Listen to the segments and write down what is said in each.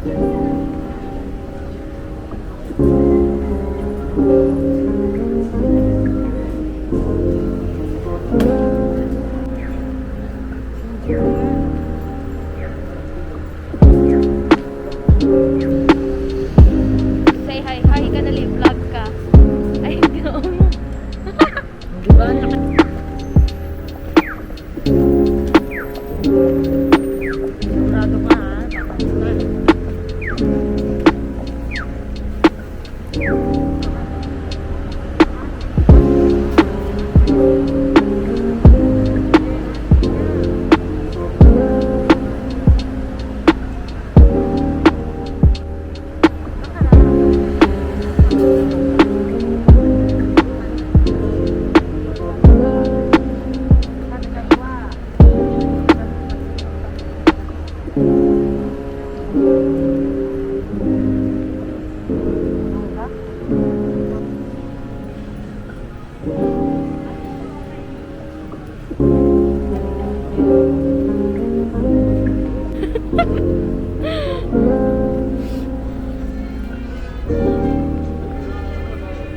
Say hi, hi ka na vlog ka. Ay, hindi na mo. Diba? Sigurado ka ha, tapos na.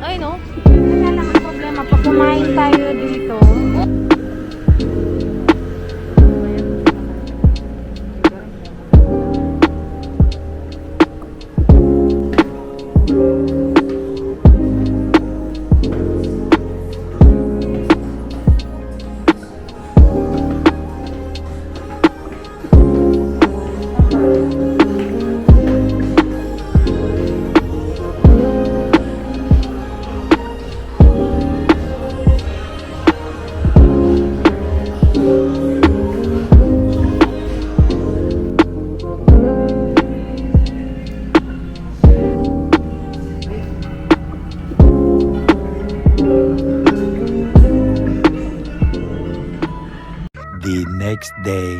Ay, no? Wala lang ang problema. Pag kumain tayo dito, The next day.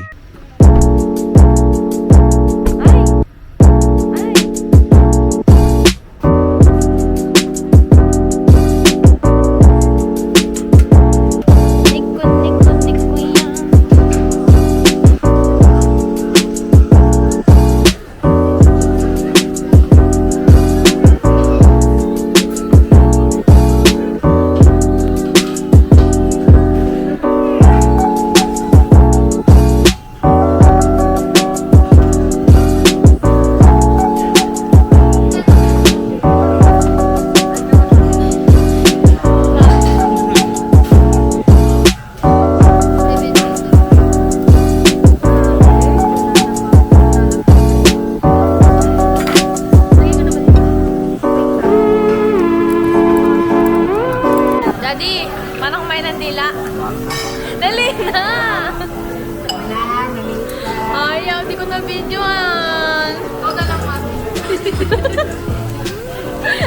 Daddy, paano kumain ng dila? Dali na! Ayaw, di ko na videoan. Ikaw na lang, mami.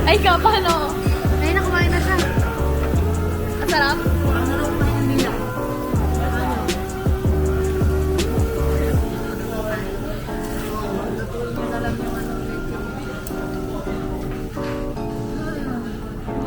Ay, ka, paano? ayun na, kumain na siya. Ang sarap?